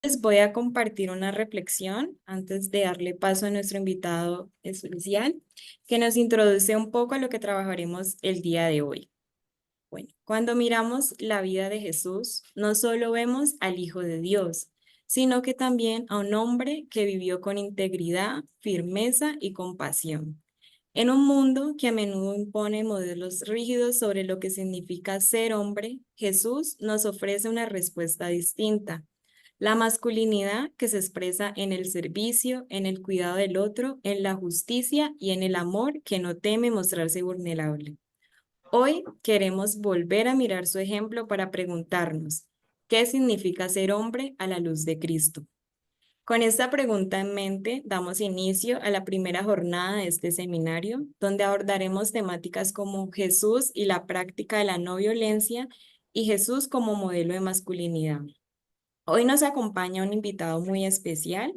Les voy a compartir una reflexión antes de darle paso a nuestro invitado especial, que nos introduce un poco a lo que trabajaremos el día de hoy. Bueno, cuando miramos la vida de Jesús, no solo vemos al Hijo de Dios, sino que también a un hombre que vivió con integridad, firmeza y compasión. En un mundo que a menudo impone modelos rígidos sobre lo que significa ser hombre, Jesús nos ofrece una respuesta distinta. La masculinidad que se expresa en el servicio, en el cuidado del otro, en la justicia y en el amor que no teme mostrarse vulnerable. Hoy queremos volver a mirar su ejemplo para preguntarnos, ¿qué significa ser hombre a la luz de Cristo? Con esta pregunta en mente, damos inicio a la primera jornada de este seminario, donde abordaremos temáticas como Jesús y la práctica de la no violencia y Jesús como modelo de masculinidad. Hoy nos acompaña un invitado muy especial,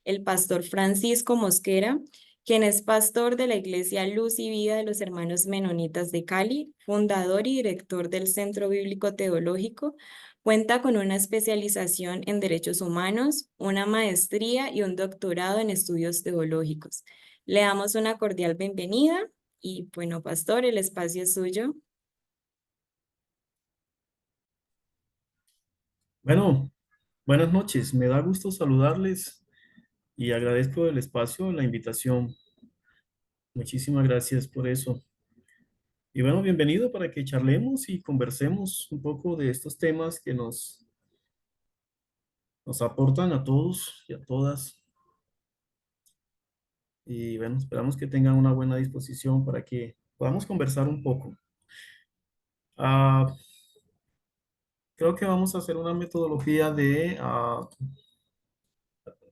el pastor Francisco Mosquera, quien es pastor de la Iglesia Luz y Vida de los Hermanos Menonitas de Cali, fundador y director del Centro Bíblico Teológico. Cuenta con una especialización en derechos humanos, una maestría y un doctorado en estudios teológicos. Le damos una cordial bienvenida y bueno, pastor, el espacio es suyo. Bueno, buenas noches. Me da gusto saludarles y agradezco el espacio, la invitación. Muchísimas gracias por eso. Y bueno, bienvenido para que charlemos y conversemos un poco de estos temas que nos aportan a todos y a todas. Y bueno, esperamos que tengan una buena disposición para que podamos conversar un poco. Ah, Creo que vamos a hacer una metodología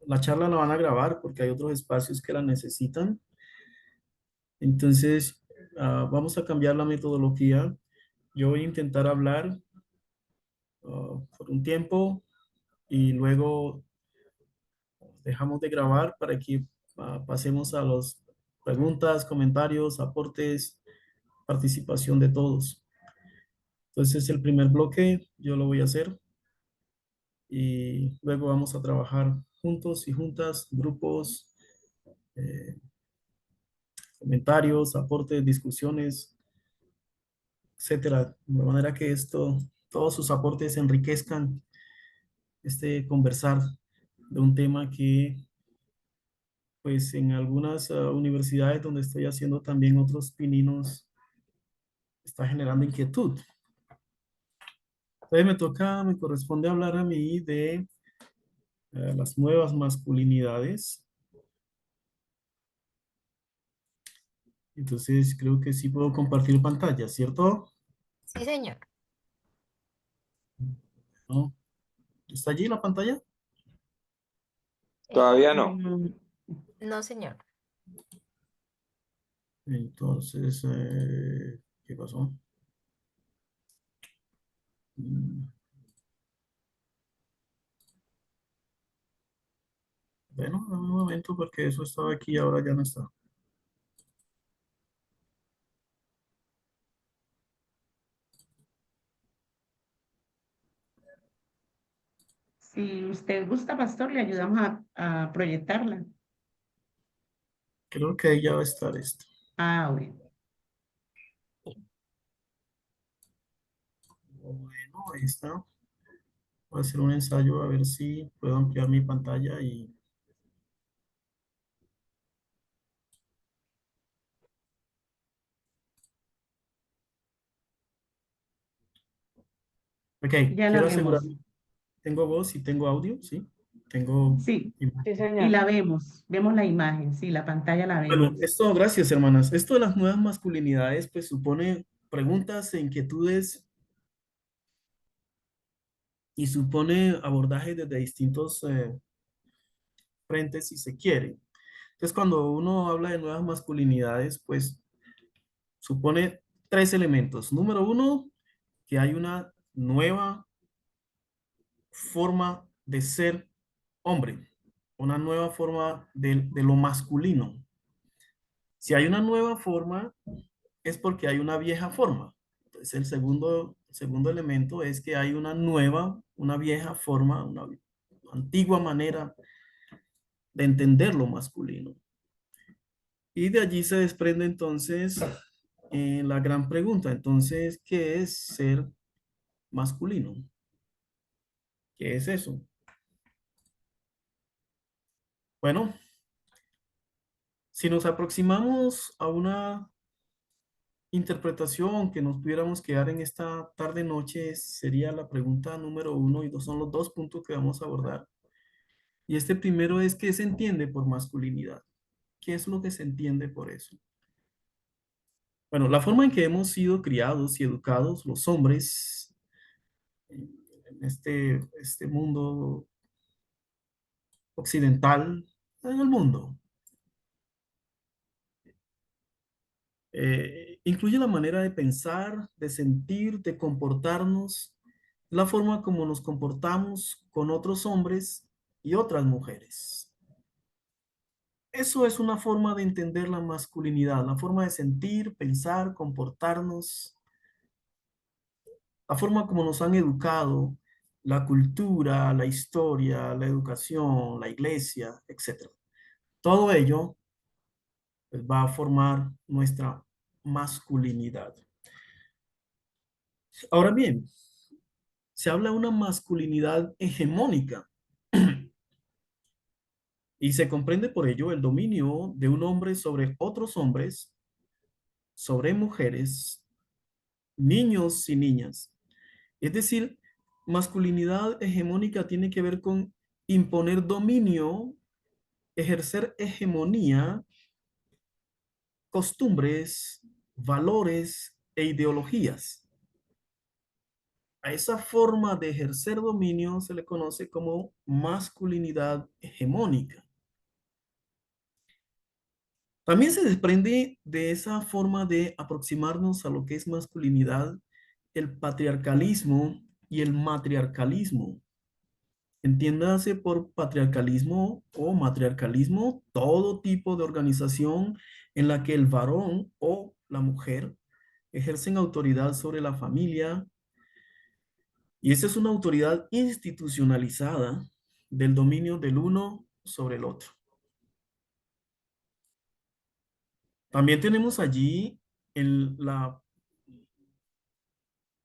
la charla la van a grabar porque hay otros espacios que la necesitan. Entonces, vamos a cambiar la metodología. Yo voy a intentar hablar por un tiempo y luego dejamos de grabar para que pasemos a las preguntas, comentarios, aportes, participación de todos. Entonces, el primer bloque yo lo voy a hacer y luego vamos a trabajar juntos y juntas, grupos, eh, comentarios, aportes, discusiones, etcétera. De manera que todos sus aportes enriquezcan este conversar de un tema que, pues, en algunas universidades donde estoy haciendo también otros pininos, está generando inquietud. Entonces me corresponde hablar a mí de las nuevas masculinidades. Entonces creo que sí puedo compartir pantalla, ¿cierto? Sí, señor. ¿No? ¿Está allí la pantalla? Todavía no. No, señor. Entonces, ¿qué pasó? Mm, Bueno, dame un momento porque eso estaba aquí y ahora ya no está. Si usted gusta, pastor, le ayudamos a proyectarla. Creo que ahí ya va a estar esto. Ah, bueno. Bueno, ahí está. Voy a hacer un ensayo a ver si puedo ampliar mi pantalla y... Ok, Ya la quiero asegurar. vemos. Tengo voz y tengo audio, ¿sí? Tengo Sí, Sí, imagen. y señor. la vemos. Vemos la imagen. Sí, la pantalla la Bueno, vemos. esto, gracias, hermanas. Esto de las nuevas masculinidades, pues supone preguntas e inquietudes y supone abordajes desde distintos frentes, si se quiere. Entonces, cuando uno habla de nuevas masculinidades, pues supone tres elementos. Número uno, que hay una nueva forma de ser hombre, una nueva forma de lo masculino. Si hay una nueva forma, es porque hay una vieja forma. Entonces, el segundo elemento es que hay una nueva, una vieja forma, antigua manera de entender lo masculino. Y de allí se desprende entonces la gran pregunta. Entonces, ¿qué es ser masculino? ¿Qué es eso? Bueno, si nos aproximamos a una interpretación que nos pudiéramos quedar en esta tarde-noche, sería la pregunta número 1 y dos son los dos puntos que vamos a abordar. Y este primero es, ¿qué se entiende por masculinidad? ¿Qué es lo que se entiende por eso? Bueno, la forma en que hemos sido criados y educados los hombres en este mundo occidental, en el mundo, incluye la manera de pensar, de sentir, de comportarnos, la forma como nos comportamos con otros hombres y otras mujeres. Eso es una forma de entender la masculinidad, la forma de sentir, pensar, comportarnos, la forma como nos han educado, la cultura, la historia, la educación, la iglesia, etc. Todo ello pues, va a formar nuestra masculinidad. Ahora bien, se habla de una masculinidad hegemónica y se comprende por ello el dominio de un hombre sobre otros hombres, sobre mujeres, niños y niñas. Es decir, masculinidad hegemónica tiene que ver con imponer dominio, ejercer hegemonía, costumbres, valores e ideologías. A esa forma de ejercer dominio se le conoce como masculinidad hegemónica. También se desprende de esa forma de aproximarnos a lo que es masculinidad, el patriarcalismo y el matriarcalismo. Entiéndase por patriarcalismo o matriarcalismo todo tipo de organización en la que el varón o la mujer ejercen autoridad sobre la familia, y esa es una autoridad institucionalizada del dominio del uno sobre el otro. También tenemos allí la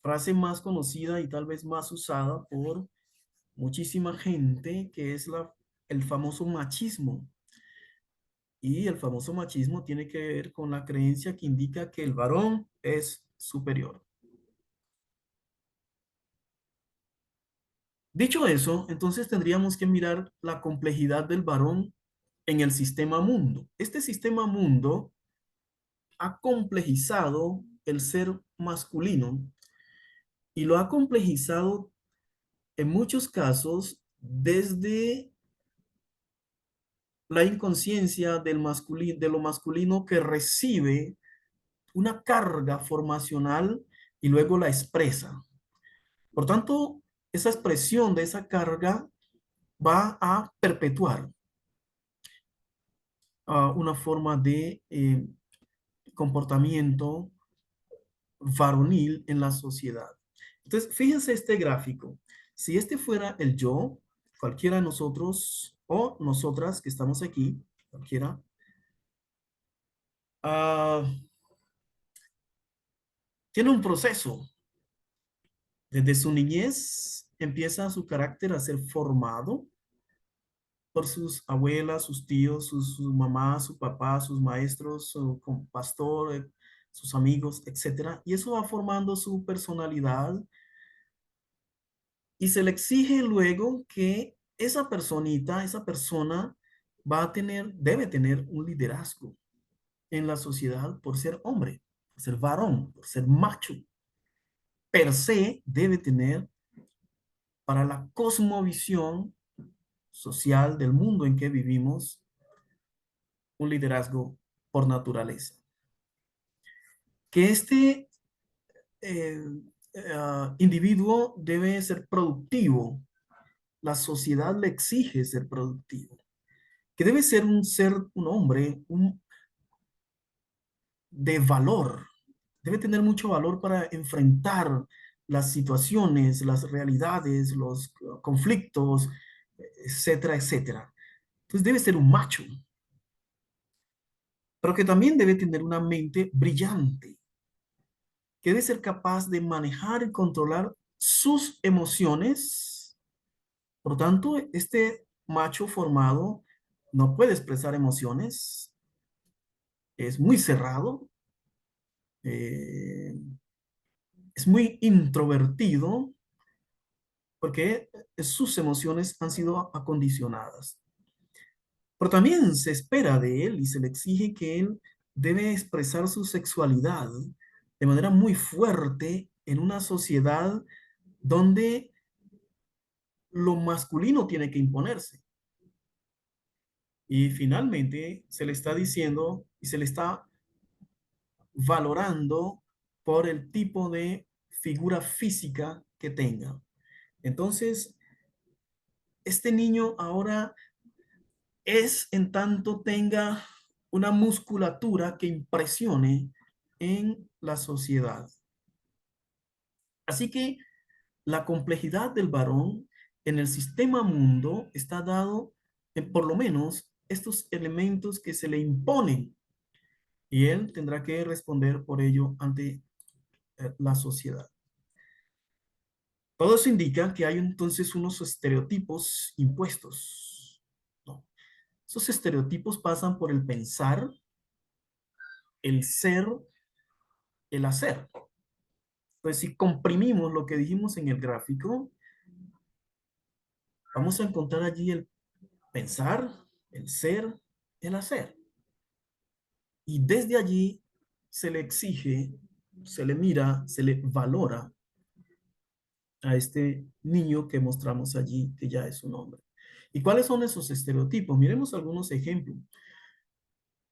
frase más conocida y tal vez más usada por muchísima gente, que es el famoso machismo. Y el famoso machismo tiene que ver con la creencia que indica que el varón es superior. Dicho eso, entonces tendríamos que mirar la complejidad del varón en el sistema mundo. Este sistema mundo ha complejizado el ser masculino y lo ha complejizado en muchos casos desde la inconsciencia de lo masculino que recibe una carga formacional y luego la expresa. Por tanto, esa expresión de esa carga va a perpetuar una forma de comportamiento varonil en la sociedad. Entonces, fíjense este gráfico. Si este fuera el yo, cualquiera de nosotros o nosotras que estamos aquí, cualquiera, tiene un proceso. Desde su niñez empieza su carácter a ser formado por sus abuelas, sus tíos, sus mamás, su papá, sus maestros, su pastor, sus amigos, etcétera. Y eso va formando su personalidad y se le exige luego que esa personita, esa persona debe tener un liderazgo en la sociedad por ser hombre, por ser varón, por ser macho. Per se debe tener para la cosmovisión social del mundo en que vivimos un liderazgo por naturaleza. Que este eh, individuo debe ser productivo. La sociedad le exige ser productivo. Que debe ser un hombre de valor. Debe tener mucho valor para enfrentar las situaciones, las realidades, los conflictos etcétera, etcétera. Entonces debe ser un macho, pero que también debe tener una mente brillante, que debe ser capaz de manejar y controlar sus emociones. Por lo tanto, este macho formado no puede expresar emociones, es muy cerrado, eh, es muy introvertido, porque sus emociones han sido acondicionadas. Pero también se espera de él y se le exige que él debe expresar su sexualidad de manera muy fuerte en una sociedad donde lo masculino tiene que imponerse. Y finalmente se le está diciendo y se le está valorando por el tipo de figura física que tenga. Entonces, este niño ahora es en tanto tenga una musculatura que impresione en la sociedad. Así que la complejidad del varón en el sistema mundo está dado en por lo menos estos elementos que se le imponen y él tendrá que responder por ello ante la sociedad. Todo eso indica que hay entonces unos estereotipos impuestos, ¿no? Esos estereotipos pasan por el pensar, el ser, el hacer. Pues si comprimimos lo que dijimos en el gráfico, vamos a encontrar allí el pensar, el ser, el hacer. Y desde allí se le exige, se le mira, se le valora a este niño que mostramos allí, que ya es un hombre. ¿Y cuáles son esos estereotipos? Miremos algunos ejemplos.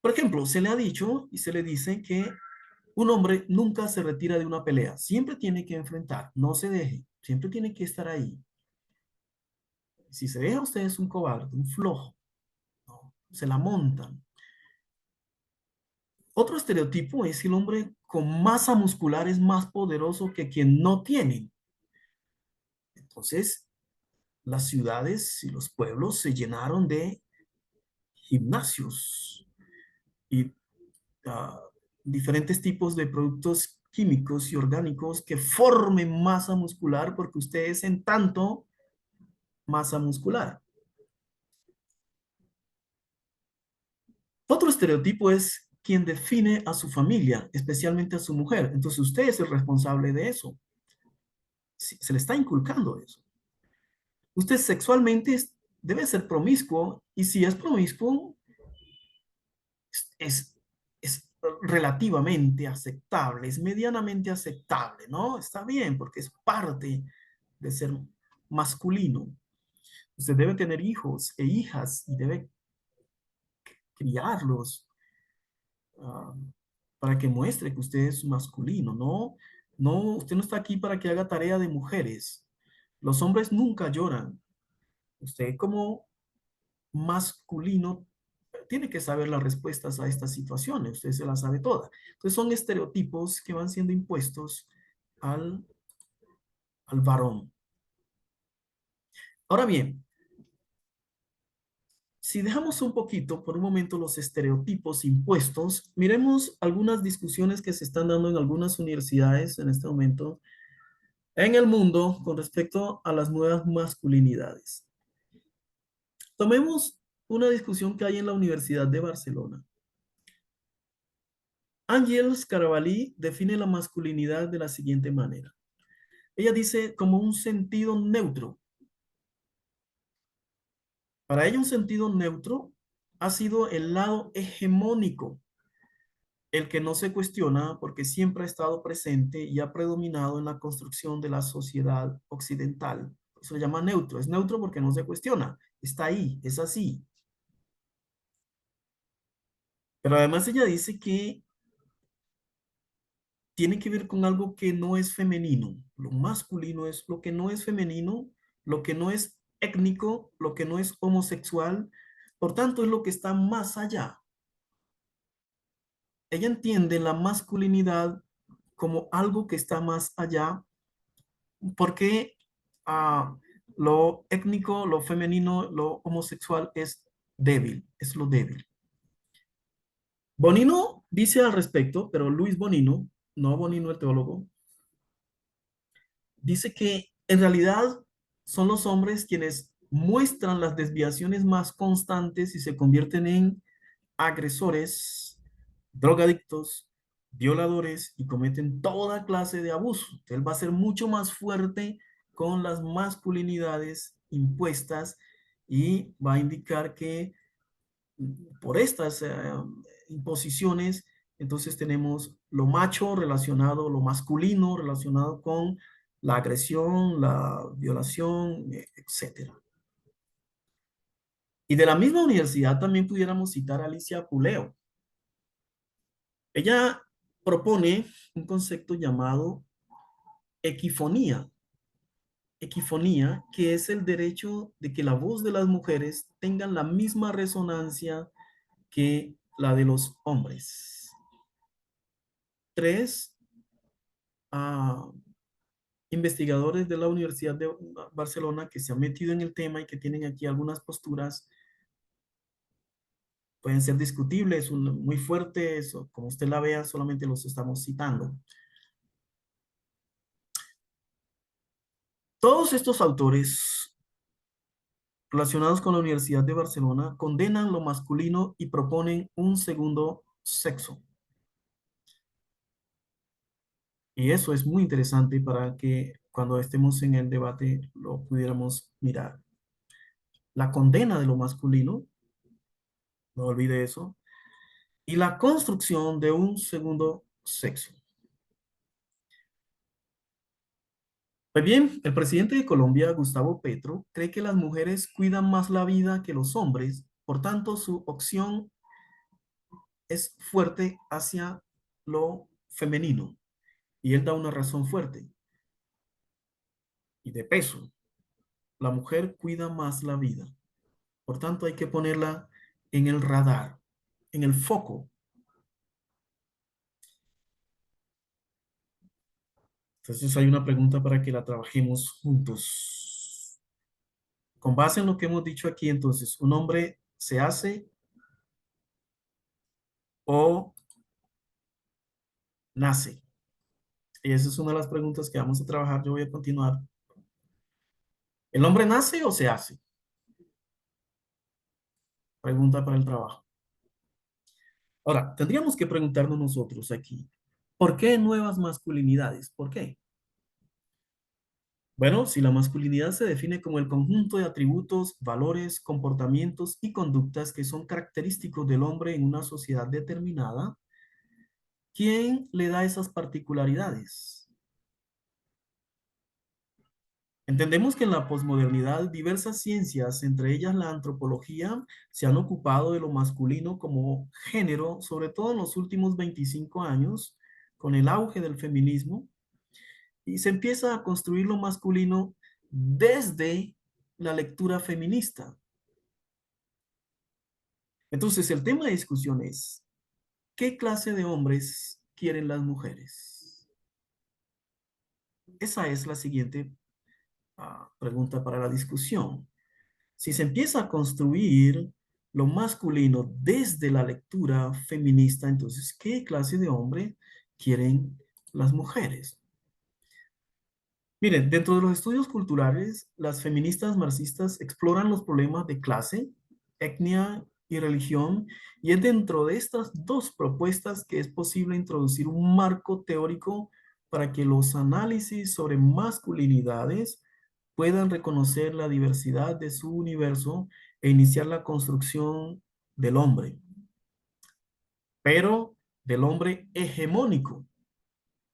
Por ejemplo, se le ha dicho y se le dice que un hombre nunca se retira de una pelea, siempre tiene que enfrentar, no se deje, siempre tiene que estar ahí. Si se deja, usted es un cobarde, un flojo, ¿no? Se la montan. Otro estereotipo es que el hombre con masa muscular es más poderoso que quien no tiene. Entonces, las ciudades y los pueblos se llenaron de gimnasios y uh, diferentes tipos de productos químicos y orgánicos que formen masa muscular porque usted es en tanto masa muscular. Otro estereotipo es quien define a su familia, especialmente a su mujer. Entonces usted es el responsable de eso. Se le está inculcando eso. Usted sexualmente debe ser promiscuo y si es promiscuo, es, es relativamente aceptable, es medianamente aceptable, ¿no? Está bien porque es parte de ser masculino. Usted debe tener hijos e hijas y debe criarlos uh, para que muestre que usted es masculino, ¿no? No, usted no está aquí para que haga tarea de mujeres. Los hombres nunca lloran. Usted como masculino tiene que saber las respuestas a estas situaciones. Usted se las sabe todas. Entonces son estereotipos que van siendo impuestos al, al varón. Ahora bien, si dejamos un poquito por un momento los estereotipos impuestos, miremos algunas discusiones que se están dando en algunas universidades en este momento en el mundo con respecto a las nuevas masculinidades. Tomemos una discusión que hay en la Universidad de Barcelona. Ángels Carabalí define la masculinidad de la siguiente manera. Ella dice como un sentido neutro. Para ella un sentido neutro ha sido el lado hegemónico, el que no se cuestiona porque siempre ha estado presente y ha predominado en la construcción de la sociedad occidental. Se llama neutro. Es neutro porque no se cuestiona. Está ahí, es así. Pero además ella dice que tiene que ver con algo que no es femenino. Lo masculino es lo que no es femenino, lo que no es étnico, lo que no es homosexual. Por tanto, es lo que está más allá. Ella entiende la masculinidad como algo que está más allá porque lo étnico, lo femenino, lo homosexual es débil, es lo débil. Bonino dice al respecto, pero Luis Bonino, no Bonino el teólogo, dice que en realidad son los hombres quienes muestran las desviaciones más constantes y se convierten en agresores, drogadictos, violadores y cometen toda clase de abuso. Él va a ser mucho más fuerte con las masculinidades impuestas y va a indicar que por estas imposiciones, entonces tenemos lo macho relacionado, lo masculino relacionado con la agresión, la violación, etcétera. Y de la misma universidad también pudiéramos citar a Alicia Puleo. Ella propone un concepto llamado equifonía. Equifonía, que es el derecho de que la voz de las mujeres tenga la misma resonancia que la de los hombres. Tres investigadores de la Universidad de Barcelona que se han metido en el tema y que tienen aquí algunas posturas, pueden ser discutibles, muy fuertes, o como usted la vea, solamente los estamos citando. Todos estos autores relacionados con la Universidad de Barcelona condenan lo masculino y proponen un segundo sexo. Y eso es muy interesante para que cuando estemos en el debate lo pudiéramos mirar. La condena de lo masculino, no olvide eso, y la construcción de un segundo sexo. Pues bien, el presidente de Colombia, Gustavo Petro, cree que las mujeres cuidan más la vida que los hombres, por tanto su opción es fuerte hacia lo femenino. Y él da una razón fuerte y de peso. La mujer cuida más la vida. Por tanto, hay que ponerla en el radar, en el foco. Entonces hay una pregunta para que la trabajemos juntos. Con base en lo que hemos dicho aquí, entonces, ¿un hombre se hace o nace? Y esa es una de las preguntas que vamos a trabajar. Yo voy a continuar. ¿El hombre nace o se hace? Pregunta para el trabajo. Ahora, tendríamos que preguntarnos nosotros aquí, ¿por qué nuevas masculinidades? ¿Por qué? Bueno, si la masculinidad se define como el conjunto de atributos, valores, comportamientos y conductas que son característicos del hombre en una sociedad determinada, ¿quién le da esas particularidades? Entendemos que en la posmodernidad diversas ciencias, entre ellas la antropología, se han ocupado de lo masculino como género, sobre todo en los últimos 25 años, con el auge del feminismo, y se empieza a construir lo masculino desde la lectura feminista. Entonces, el tema de discusión es, ¿qué clase de hombres quieren las mujeres? Esa es la siguiente pregunta para la discusión. Si se empieza a construir lo masculino desde la lectura feminista, entonces, ¿qué clase de hombre quieren las mujeres? Miren, dentro de los estudios culturales, las feministas marxistas exploran los problemas de clase, etnia y religión, y es dentro de estas dos propuestas que es posible introducir un marco teórico para que los análisis sobre masculinidades puedan reconocer la diversidad de su universo e iniciar la construcción del hombre, pero del hombre hegemónico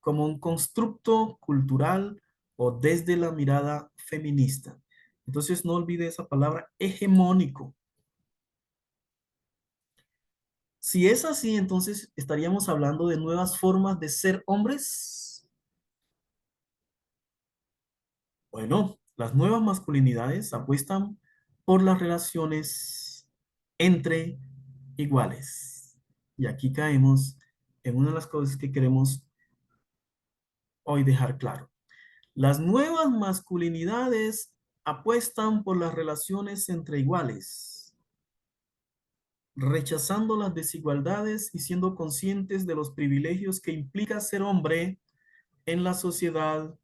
como un constructo cultural o desde la mirada feminista. Entonces no olvide esa palabra hegemónico. Si es así, entonces estaríamos hablando de nuevas formas de ser hombres. Bueno, las nuevas masculinidades apuestan por las relaciones entre iguales. Y aquí caemos en una de las cosas que queremos hoy dejar claro. Las nuevas masculinidades apuestan por las relaciones entre iguales, rechazando las desigualdades y siendo conscientes de los privilegios que implica ser hombre en la sociedad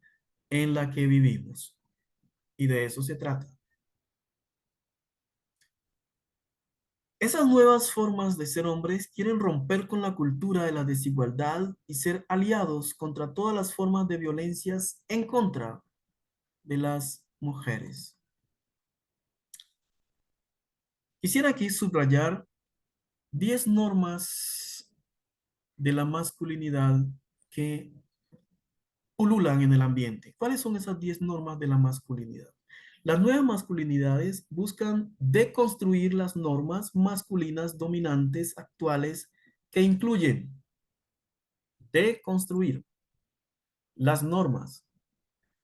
en la que vivimos. Y de eso se trata. Esas nuevas formas de ser hombres quieren romper con la cultura de la desigualdad y ser aliados contra todas las formas de violencias en contra de las mujeres. Quisiera aquí subrayar 10 normas de la masculinidad que pululan en el ambiente. ¿Cuáles son esas 10 normas de la masculinidad? Las nuevas masculinidades buscan deconstruir las normas masculinas dominantes actuales que incluyen deconstruir las normas.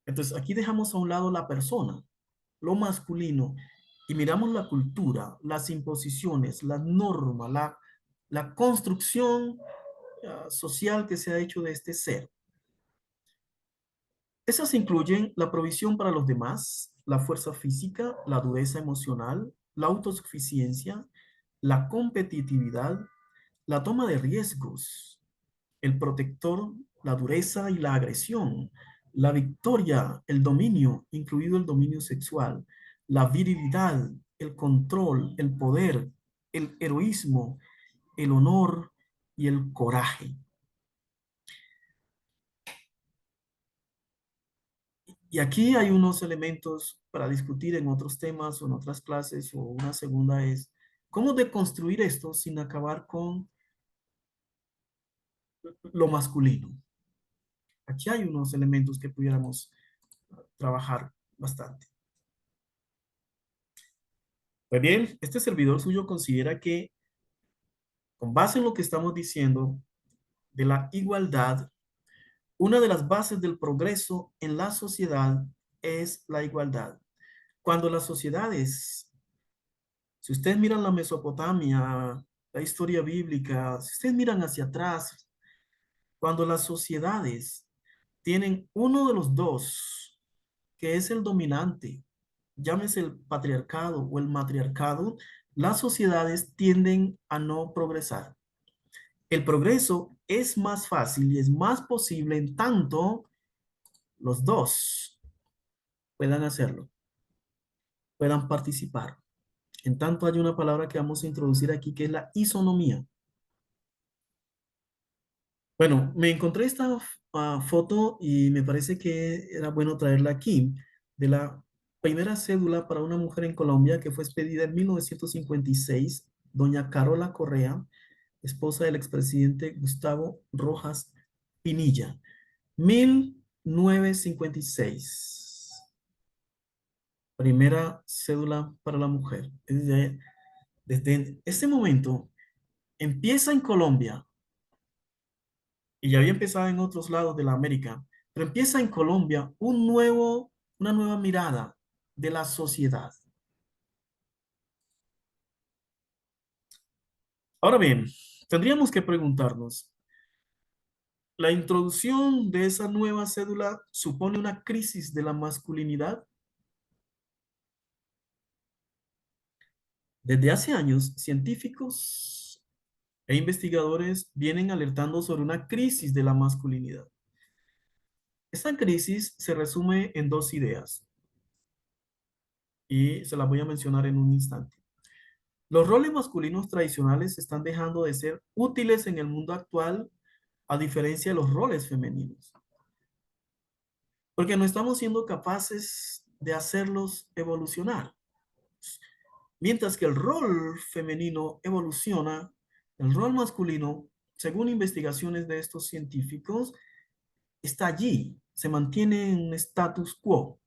Entonces, aquí dejamos a un lado la persona, lo masculino, y miramos la cultura, las imposiciones, las normas, la construcción social que se ha hecho de este ser. Esas incluyen la provisión para los demás, la fuerza física, la dureza emocional, la autosuficiencia, la competitividad, la toma de riesgos, el protector, la dureza y la agresión, la victoria, el dominio, incluido el dominio sexual, la virilidad, el control, el poder, el heroísmo, el honor y el coraje. Y aquí hay unos elementos para discutir en otros temas o en otras clases, o una segunda es, ¿cómo deconstruir esto sin acabar con lo masculino? Aquí hay unos elementos que pudiéramos trabajar bastante. Pues bien, este servidor suyo considera que, con base en lo que estamos diciendo de la igualdad, una de las bases del progreso en la sociedad es la igualdad. Cuando las sociedades, si ustedes miran la Mesopotamia, la historia bíblica, si ustedes miran hacia atrás, cuando las sociedades tienen uno de los dos, que es el dominante, llámese el patriarcado o el matriarcado, las sociedades tienden a no progresar. El progreso es más fácil y es más posible en tanto los dos puedan hacerlo, puedan participar. En tanto hay una palabra que vamos a introducir aquí que es la isonomía. Bueno, me encontré esta foto y me parece que era bueno traerla aquí, de la primera cédula para una mujer en Colombia que fue expedida en 1956, doña Carola Correa, esposa del expresidente Gustavo Rojas Pinilla. 1956. Primera cédula para la mujer. Desde ese momento empieza en Colombia, y ya había empezado en otros lados de la América, pero empieza en Colombia una nueva mirada de la sociedad. Ahora bien, tendríamos que preguntarnos, ¿la introducción de esa nueva cédula supone una crisis de la masculinidad? Desde hace años, científicos e investigadores vienen alertando sobre una crisis de la masculinidad. Esta crisis se resume en dos ideas y se las voy a mencionar en un instante. Los roles masculinos tradicionales están dejando de ser útiles en el mundo actual a diferencia de los roles femeninos, porque no estamos siendo capaces de hacerlos evolucionar. Mientras que el rol femenino evoluciona, el rol masculino, según investigaciones de estos científicos, está allí, se mantiene en status quo.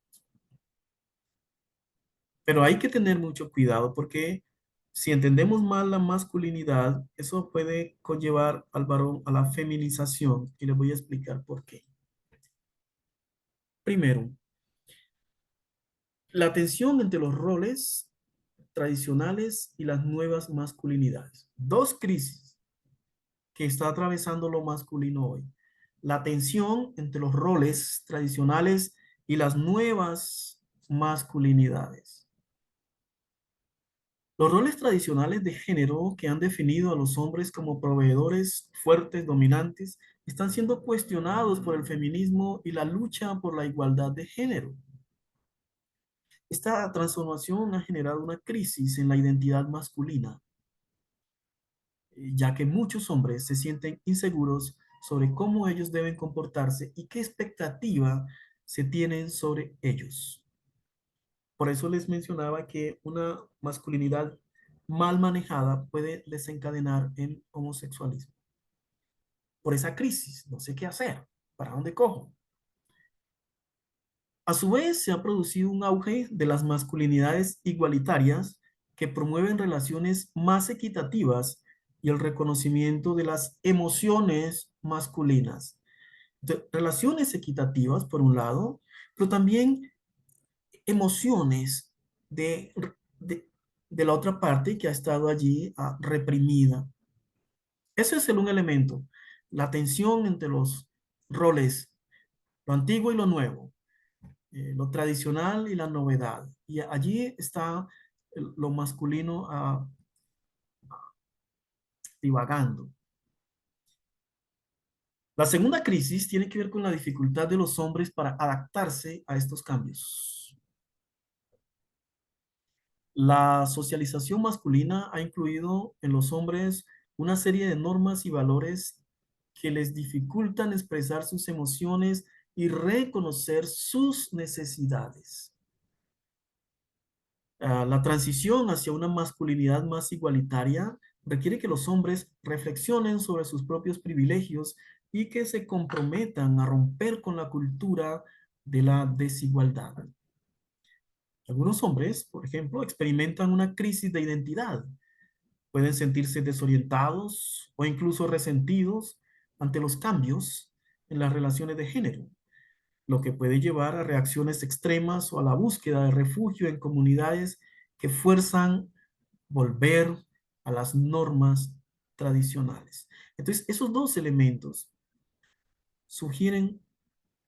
Pero hay que tener mucho cuidado porque si entendemos mal la masculinidad, eso puede conllevar al varón a la feminización y les voy a explicar por qué. Primero, la tensión entre los roles tradicionales y las nuevas masculinidades. Dos crisis que está atravesando lo masculino hoy. La tensión entre los roles tradicionales y las nuevas masculinidades. Los roles tradicionales de género que han definido a los hombres como proveedores fuertes, dominantes, están siendo cuestionados por el feminismo y la lucha por la igualdad de género. Esta transformación ha generado una crisis en la identidad masculina, ya que muchos hombres se sienten inseguros sobre cómo ellos deben comportarse y qué expectativa se tienen sobre ellos. Por eso les mencionaba que una masculinidad mal manejada puede desencadenar en homosexualismo. Por esa crisis, no sé qué hacer, ¿para dónde cojo? A su vez, se ha producido un auge de las masculinidades igualitarias que promueven relaciones más equitativas y el reconocimiento de las emociones masculinas. Relaciones equitativas, por un lado, pero también emociones de, de, de la otra parte que ha estado allí reprimida. Ese es un elemento, la tensión entre los roles, lo antiguo y lo nuevo, lo tradicional y la novedad. Y allí está lo masculino divagando. La segunda crisis tiene que ver con la dificultad de los hombres para adaptarse a estos cambios. La socialización masculina ha incluido en los hombres una serie de normas y valores que les dificultan expresar sus emociones y reconocer sus necesidades. La transición hacia una masculinidad más igualitaria requiere que los hombres reflexionen sobre sus propios privilegios y que se comprometan a romper con la cultura de la desigualdad. Algunos hombres, por ejemplo, experimentan una crisis de identidad. Pueden sentirse desorientados o incluso resentidos ante los cambios en las relaciones de género, lo que puede llevar a reacciones extremas o a la búsqueda de refugio en comunidades que fuerzan volver a las normas tradicionales. Entonces, esos dos elementos sugieren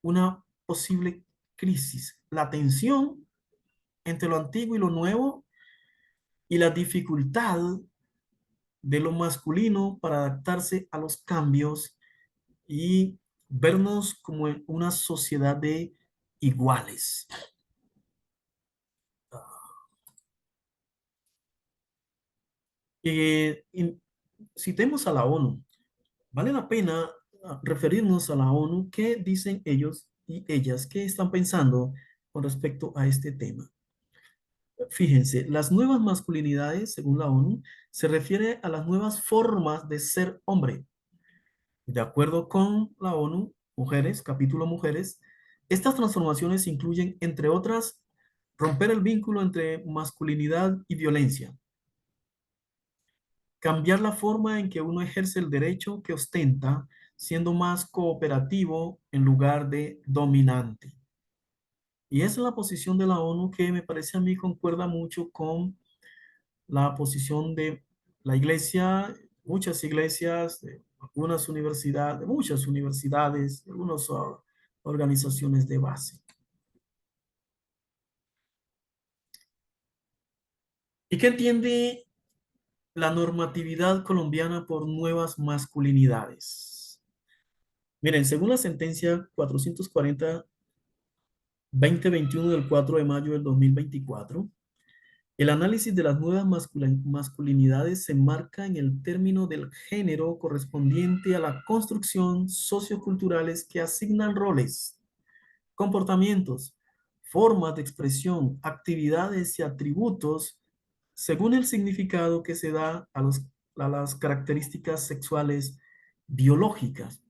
una posible crisis, la tensión entre lo antiguo y lo nuevo y la dificultad de lo masculino para adaptarse a los cambios y vernos como en una sociedad de iguales. Citemos a la ONU. Vale la pena referirnos a la ONU. ¿Qué dicen ellos y ellas? ¿Qué están pensando con respecto a este tema? Fíjense, las nuevas masculinidades, según la ONU, se refiere a las nuevas formas de ser hombre. De acuerdo con la ONU, Mujeres, capítulo Mujeres, estas transformaciones incluyen, entre otras, romper el vínculo entre masculinidad y violencia, cambiar la forma en que uno ejerce el derecho que ostenta, siendo más cooperativo en lugar de dominante. Y esa es la posición de la ONU que me parece a mí concuerda mucho con la posición de la iglesia, muchas iglesias, de algunas universidades, de muchas universidades, de algunas organizaciones de base. ¿Y qué entiende la normatividad colombiana por nuevas masculinidades? Miren, según la sentencia 440-2021 del 4 de mayo del 2024, el análisis de las nuevas masculinidades se enmarca en el término del género correspondiente a la construcción socioculturales que asignan roles, comportamientos, formas de expresión, actividades y atributos según el significado que se da a las características sexuales biológicas.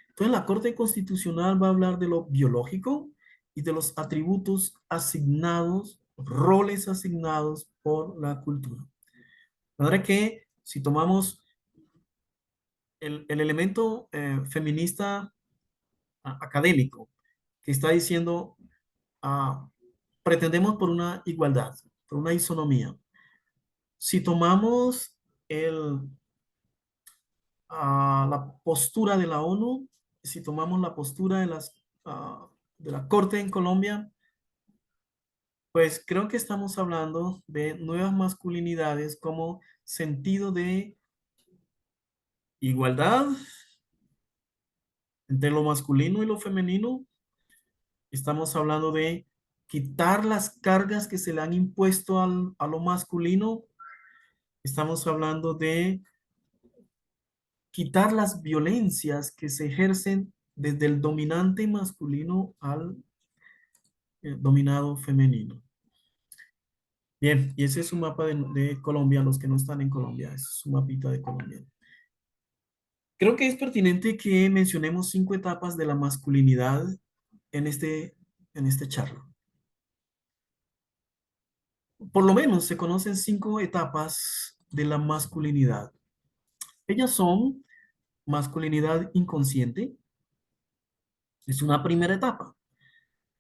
Entonces, la Corte Constitucional va a hablar de lo biológico y de los atributos asignados, roles asignados por la cultura. De manera que si tomamos el elemento feminista académico que está diciendo, pretendemos por una igualdad, por una isonomía. Si tomamos la postura de la ONU, si tomamos la postura de la Corte en Colombia, Pues creo que estamos hablando de nuevas masculinidades como sentido de igualdad entre lo masculino y lo femenino. Estamos hablando de quitar las cargas que se le han impuesto a lo masculino. Estamos hablando de quitar las violencias que se ejercen desde el dominante masculino al dominado femenino. Bien, y ese es un mapa de Colombia, los que no están en Colombia, ese es un mapita de Colombia. Creo que es pertinente que mencionemos 5 etapas de la masculinidad en este charla. Por lo menos se conocen 5 etapas de la masculinidad. Ellas son masculinidad inconsciente, es una primera etapa.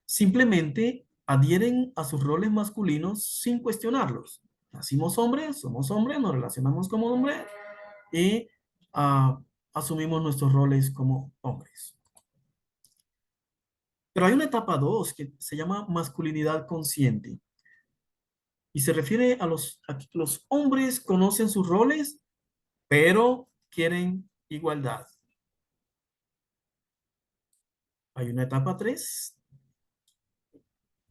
Simplemente adhieren a sus roles masculinos sin cuestionarlos. Nacimos hombres, somos hombres, nos relacionamos como hombres y asumimos nuestros roles como hombres. Pero hay una etapa 2 que se llama masculinidad consciente y se refiere a que los hombres conocen sus roles, pero quieren igualdad. Hay una etapa 3,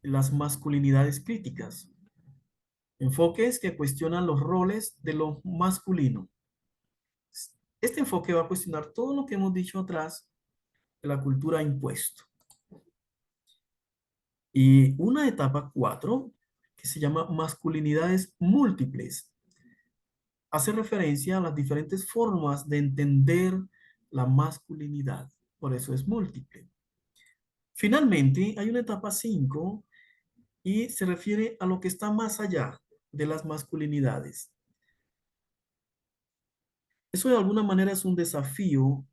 las masculinidades críticas, enfoques que cuestionan los roles de lo masculino. Este enfoque va a cuestionar todo lo que hemos dicho atrás de la cultura impuesto. Y una etapa 4 que se llama masculinidades múltiples, hace referencia a las diferentes formas de entender la masculinidad. Por eso es múltiple. Finalmente, hay una etapa 5 y se refiere a lo que está más allá de las masculinidades. Eso de alguna manera es un desafío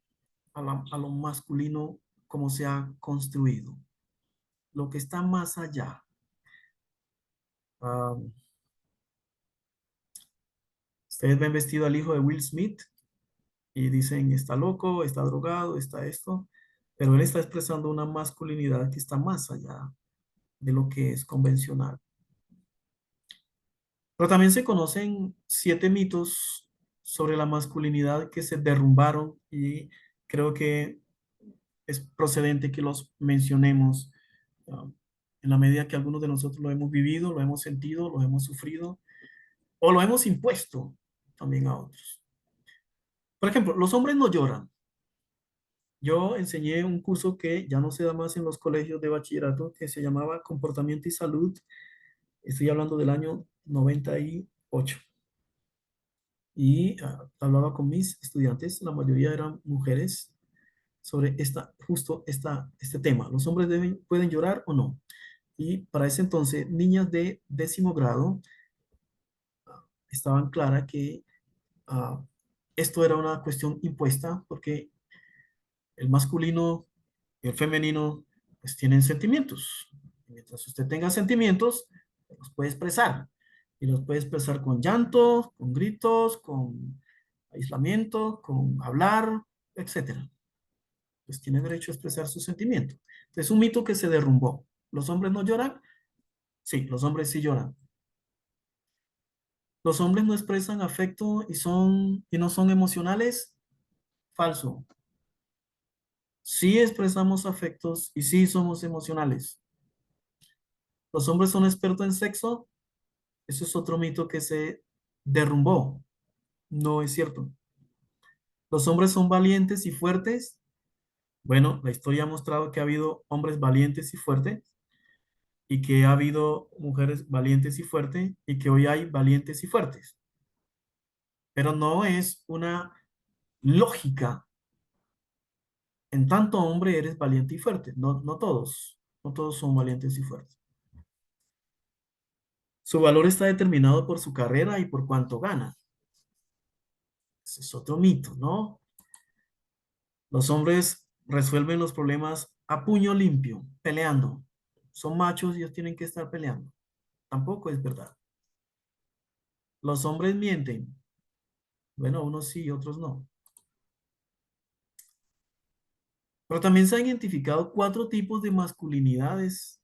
a lo masculino como se ha construido. Lo que está más allá. Ah, ustedes ven vestido al hijo de Will Smith y dicen, está loco, está drogado, está esto, pero él está expresando una masculinidad que está más allá de lo que es convencional. Pero también se conocen 7 mitos sobre la masculinidad que se derrumbaron y creo que es procedente que los mencionemos en la medida que algunos de nosotros lo hemos vivido, lo hemos sentido, lo hemos sufrido o lo hemos impuesto también a otros. Por ejemplo, los hombres no lloran. Yo enseñé un curso que ya no se da más en los colegios de bachillerato, que se llamaba Comportamiento y Salud. Estoy hablando del año 98. Y hablaba con mis estudiantes, la mayoría eran mujeres, sobre este tema. ¿Los hombres pueden llorar o no? Y para ese entonces, niñas de 10º grado estaban claras que ah, esto era una cuestión impuesta porque el masculino y el femenino pues tienen sentimientos. Mientras usted tenga sentimientos, los puede expresar. Y los puede expresar con llanto, con gritos, con aislamiento, con hablar, etcétera. Pues tiene derecho a expresar sus sentimientos. Es un mito que se derrumbó. ¿Los hombres no lloran? Sí, los hombres sí lloran. ¿Los hombres no expresan afecto y no son emocionales? Falso. Sí expresamos afectos y sí somos emocionales. ¿Los hombres son expertos en sexo? Eso es otro mito que se derrumbó. No es cierto. ¿Los hombres son valientes y fuertes? Bueno, la historia ha mostrado que ha habido hombres valientes y fuertes y que ha habido mujeres valientes y fuertes y que hoy hay valientes y fuertes. Pero no es una lógica. En tanto hombre eres valiente y fuerte. No, no todos son valientes y fuertes. Su valor está determinado por su carrera y por cuánto gana. Ese es otro mito, ¿no? Los hombres resuelven los problemas a puño limpio, peleando. Son machos y ellos tienen que estar peleando. Tampoco es verdad. Los hombres mienten. Bueno, unos sí, otros no. Pero también se han identificado 4 tipos de masculinidades.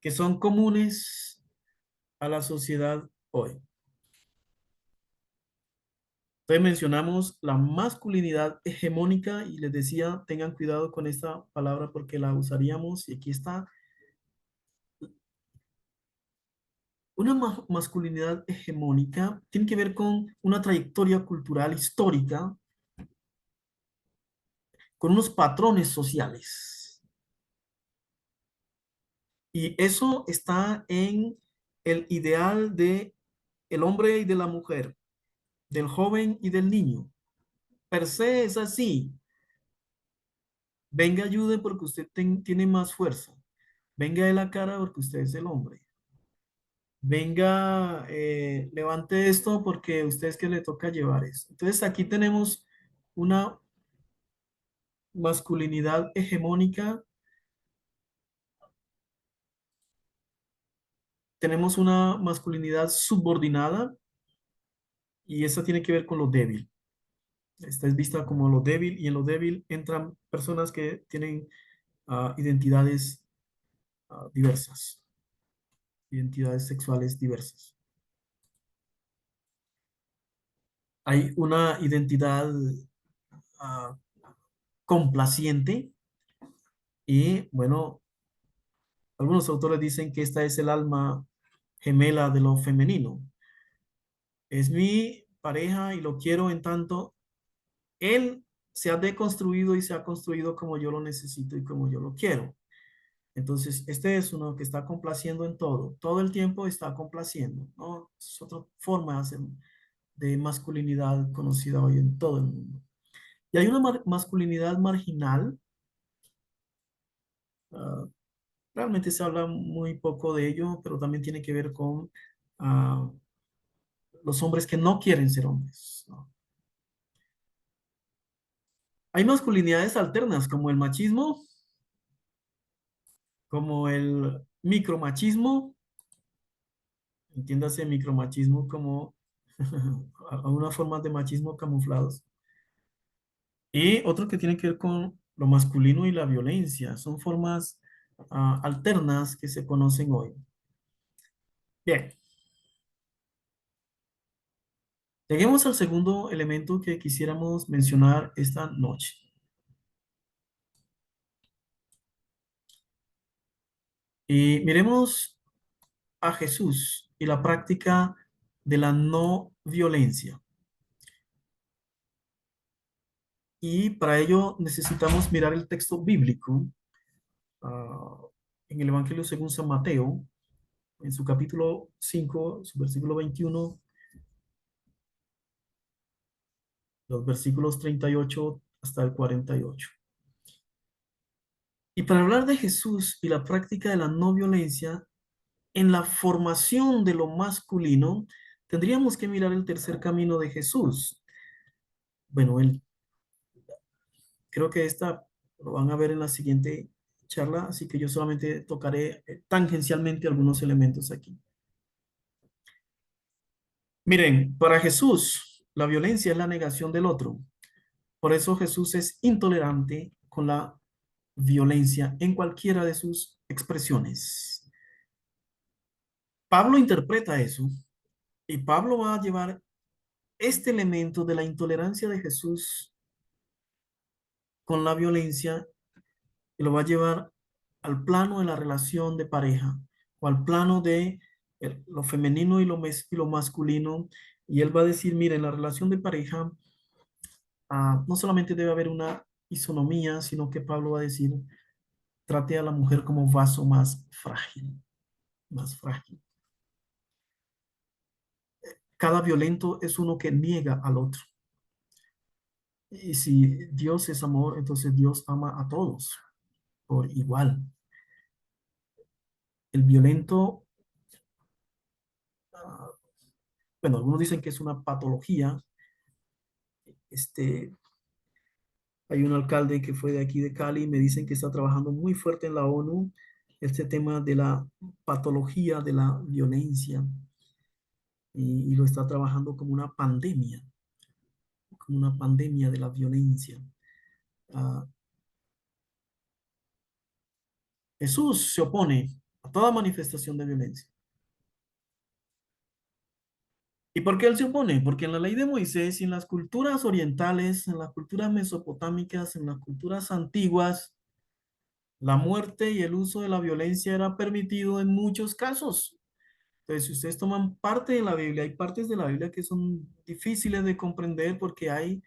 que son comunes a la sociedad hoy. Entonces mencionamos la masculinidad hegemónica y les decía, tengan cuidado con esta palabra porque la usaríamos y aquí está. Una masculinidad hegemónica tiene que ver con una trayectoria cultural histórica, con unos patrones sociales. Y eso está en el ideal de el hombre y de la mujer, del joven y del niño. Per se es así. Venga, ayude porque usted tiene más fuerza. Venga de la cara porque usted es el hombre. Venga, levante esto porque usted es que le toca llevar esto. Entonces aquí tenemos una masculinidad hegemónica, tenemos una masculinidad subordinada y esa tiene que ver con lo débil. Esta es vista como lo débil y en lo débil entran personas que tienen identidades diversas, identidades sexuales diversas. Hay una identidad ah, complaciente y bueno, algunos autores dicen que esta es el alma gemela de lo femenino. Es mi pareja y lo quiero en tanto él se ha deconstruido y se ha construido como yo lo necesito y como yo lo quiero. Entonces, este es uno que está complaciendo en todo el tiempo está complaciendo, ¿no? Es otra forma de masculinidad conocida hoy en todo el mundo. Y hay una masculinidad marginal, ah, realmente se habla muy poco de ello, pero también tiene que ver con ah, los hombres que no quieren ser hombres, ¿no? Hay masculinidades alternas como el machismo, como el micromachismo, entiéndase micromachismo como algunas formas de machismo camuflados. Y otro que tiene que ver con lo masculino y la violencia. Son formas alternas que se conocen hoy. Bien, lleguemos al segundo elemento que quisiéramos mencionar esta noche. Y miremos a Jesús y la práctica de la no violencia. Y para ello necesitamos mirar el texto bíblico ah, en el Evangelio según San Mateo, en su capítulo 5, su versículo 21, los versículos 38 hasta el 48. Y para hablar de Jesús y la práctica de la no violencia, en la formación de lo masculino, tendríamos que mirar el tercer camino de Jesús. Bueno, creo que esta lo van a ver en la siguiente charla, así que yo solamente tocaré tangencialmente algunos elementos aquí. Miren, para Jesús, la violencia es la negación del otro. Por eso Jesús es intolerante con la violencia en cualquiera de sus expresiones. Pablo interpreta eso y Pablo va a llevar este elemento de la intolerancia de Jesús con la violencia y lo va a llevar al plano de la relación de pareja o al plano de lo femenino y lo masculino. Y él va a decir, mire, en la relación de pareja no solamente debe haber una isonomía, sino que Pablo va a decir, trate a la mujer como vaso más frágil, más frágil. Cada violento es uno que niega al otro. Y si Dios es amor, entonces Dios ama a todos por igual. El violento, ah, bueno, algunos dicen que es una patología. Este, hay un alcalde que fue de aquí de Cali, me dicen que está trabajando muy fuerte en la ONU este tema de la patología de la violencia y lo está trabajando como una pandemia de la violencia. Ah, Jesús se opone a toda manifestación de violencia. ¿Y por qué él se opone? Porque en la ley de Moisés y en las culturas orientales, en las culturas mesopotámicas, en las culturas antiguas, la muerte y el uso de la violencia era permitido en muchos casos. Entonces, si ustedes toman parte de la Biblia, hay partes de la Biblia que son difíciles de comprender porque hay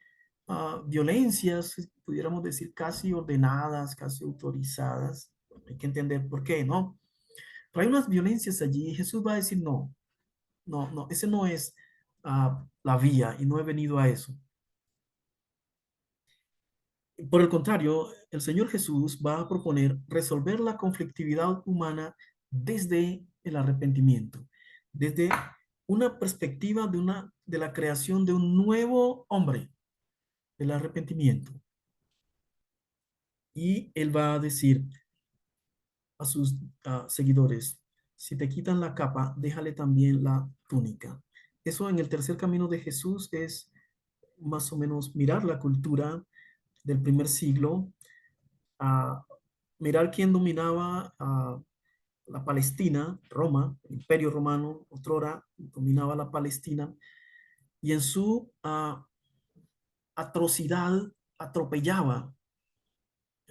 violencias, pudiéramos decir, casi ordenadas, casi autorizadas. Hay que entender por qué, ¿no? Pero hay unas violencias allí y Jesús va a decir, no, no, no, ese no es la vía y no he venido a eso. Por el contrario, el Señor Jesús va a proponer resolver la conflictividad humana desde el arrepentimiento, desde una perspectiva de la creación de un nuevo hombre, del arrepentimiento. Y él va a decir a sus seguidores, si te quitan la capa, déjale también la túnica. Eso en el tercer camino de Jesús es más o menos mirar la cultura del primer siglo, a mirar quién dominaba la Palestina, Roma, el Imperio Romano, otrora dominaba la Palestina, y en su atrocidad atropellaba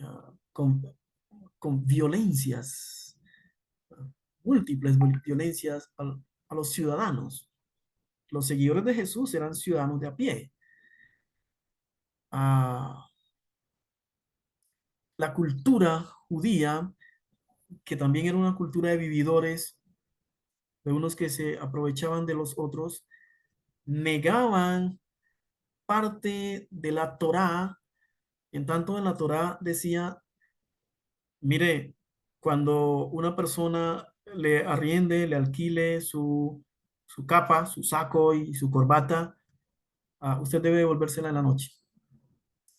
ah, con, con violencias, múltiples violencias a los ciudadanos. Los seguidores de Jesús eran ciudadanos de a pie. La cultura judía, que también era una cultura de vividores, de unos que se aprovechaban de los otros, negaban parte de la Torá. En tanto en la Torá decía, mire, cuando una persona le arriende, le alquile su capa, su saco y su corbata, usted debe devolvérsela en la noche,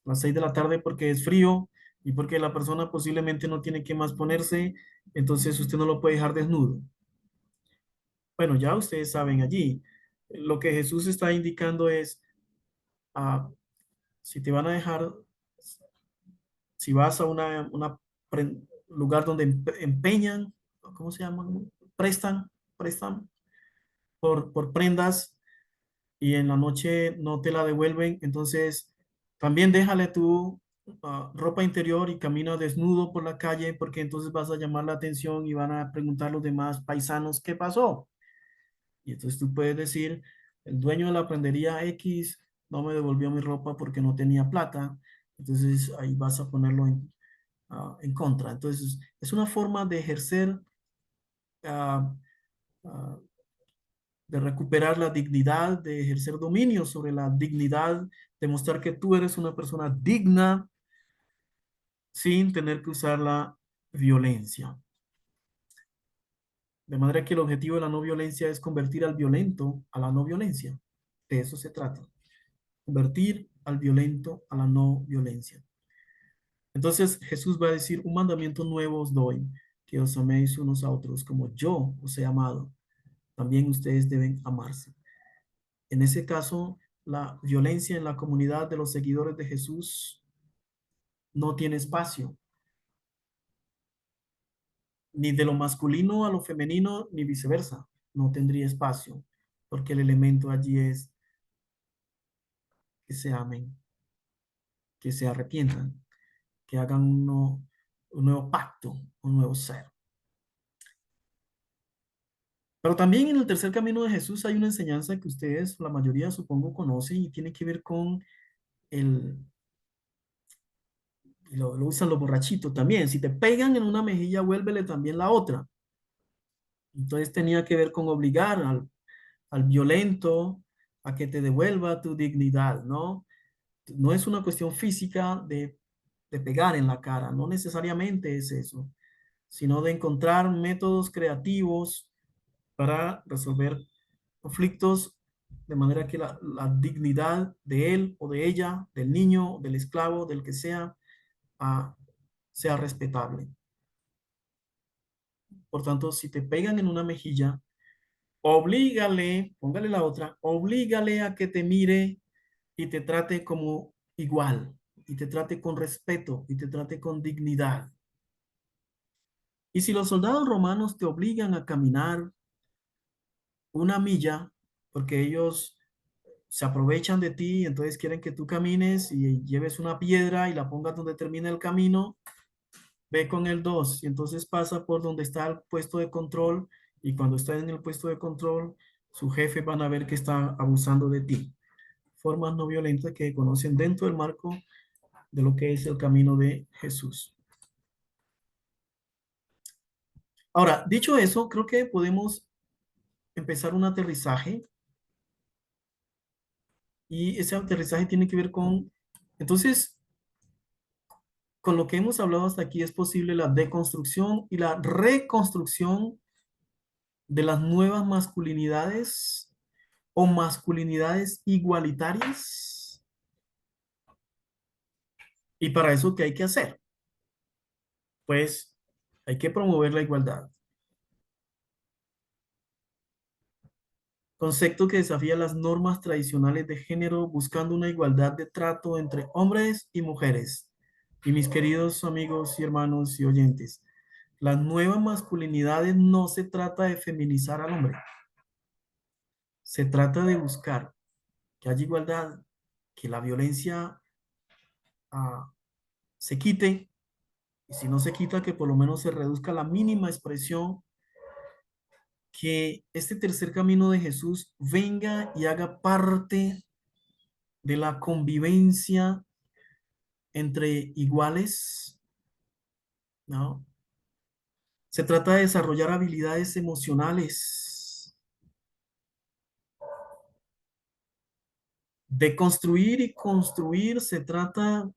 a las 6 de la tarde, porque es frío y porque la persona posiblemente no tiene que más ponerse, entonces usted no lo puede dejar desnudo. Bueno, ya ustedes saben allí, lo que Jesús está indicando es, ah, si te van a dejar, si vas a lugar donde empeñan, ¿cómo se llaman? Prestan por prendas y en la noche no te la devuelven, entonces también déjale tu ropa interior y camina desnudo por la calle porque entonces vas a llamar la atención y van a preguntar los demás paisanos qué pasó. Y entonces tú puedes decir, el dueño de la prendería X no me devolvió mi ropa porque no tenía plata, entonces ahí vas a ponerlo en contra. Entonces es una forma de ejercer, ah, ah, de recuperar la dignidad, de ejercer dominio sobre la dignidad, demostrar que tú eres una persona digna sin tener que usar la violencia. De manera que el objetivo de la no violencia es convertir al violento a la no violencia. De eso se trata. Convertir al violento a la no violencia. Entonces Jesús va a decir, un mandamiento nuevo os doy, que os améis unos a otros como yo os he amado. También ustedes deben amarse. En ese caso, la violencia en la comunidad de los seguidores de Jesús no tiene espacio, ni de lo masculino a lo femenino, ni viceversa. No tendría espacio, porque el elemento allí es que se amen, que se arrepientan, que hagan un nuevo pacto, un nuevo ser. Pero también en el tercer camino de Jesús hay una enseñanza que ustedes, la mayoría supongo, conocen y tiene que ver con el, lo usan los borrachitos también. Si te pegan en una mejilla, vuélvele también la otra. Entonces tenía que ver con obligar al violento a que te devuelva tu dignidad, ¿no? No es una cuestión física de pegar en la cara, no necesariamente es eso, sino de encontrar métodos creativos para resolver conflictos de manera que la dignidad de él o de ella, del niño, del esclavo, del que sea, sea respetable. Por tanto, si te pegan en una mejilla, oblígale, póngale la otra, oblígale a que te mire y te trate como igual, y te trate con respeto, y te trate con dignidad. Y si los soldados romanos te obligan a caminar una milla, porque ellos se aprovechan de ti, entonces quieren que tú camines y lleves una piedra y la pongas donde termina el camino, ve con el 2 y entonces pasa por donde está el puesto de control y cuando está en el puesto de control, sus jefes van a ver que está abusando de ti. Formas no violentas que conocen dentro del marco de lo que es el camino de Jesús. Ahora, dicho eso, creo que podemos empezar un aterrizaje y ese aterrizaje tiene que ver con, entonces, con lo que hemos hablado hasta aquí es posible la deconstrucción y la reconstrucción de las nuevas masculinidades o masculinidades igualitarias. ¿Y para eso qué hay que hacer? Pues hay que promover la igualdad. Concepto que desafía las normas tradicionales de género buscando una igualdad de trato entre hombres y mujeres. Y mis queridos amigos y hermanos y oyentes, las nuevas masculinidades no se trata de feminizar al hombre. Se trata de buscar que haya igualdad, que la violencia se quite, y si no se quita, que por lo menos se reduzca la mínima expresión, que este tercer camino de Jesús venga y haga parte de la convivencia entre iguales, ¿no? Se trata de desarrollar habilidades emocionales, de construir y construir. Se trata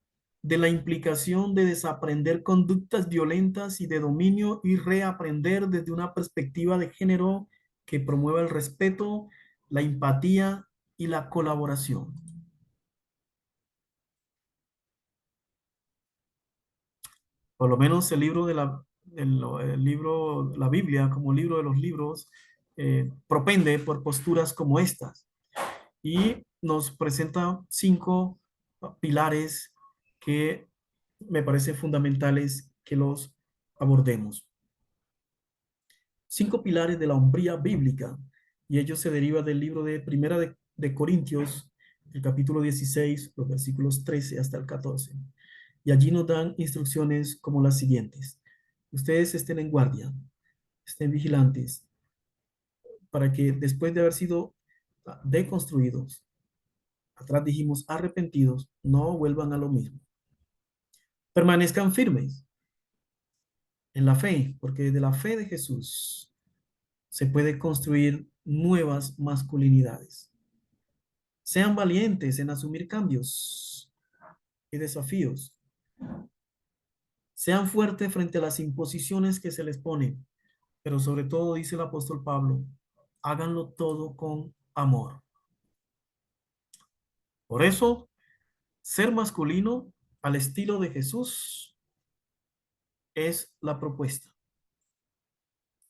de la implicación de desaprender conductas violentas y de dominio y reaprender desde una perspectiva de género que promueva el respeto, la empatía y la colaboración. Por lo menos el libro el libro, la Biblia como libro de los libros, propende por posturas como estas y nos presenta 5 pilares que me parecen fundamentales que los abordemos. 5 pilares de la hombría bíblica y ello se deriva del libro de Primera de Corintios, el capítulo 16, los versículos 13 hasta el 14. Y allí nos dan instrucciones como las siguientes. Ustedes estén en guardia, estén vigilantes, para que después de haber sido deconstruidos, atrás dijimos arrepentidos, no vuelvan a lo mismo. Permanezcan firmes en la fe, porque de la fe de Jesús se puede construir nuevas masculinidades. Sean valientes en asumir cambios y desafíos. Sean fuertes frente a las imposiciones que se les ponen, pero sobre todo, dice el apóstol Pablo, háganlo todo con amor. Por eso, ser masculino al estilo de Jesús es la propuesta.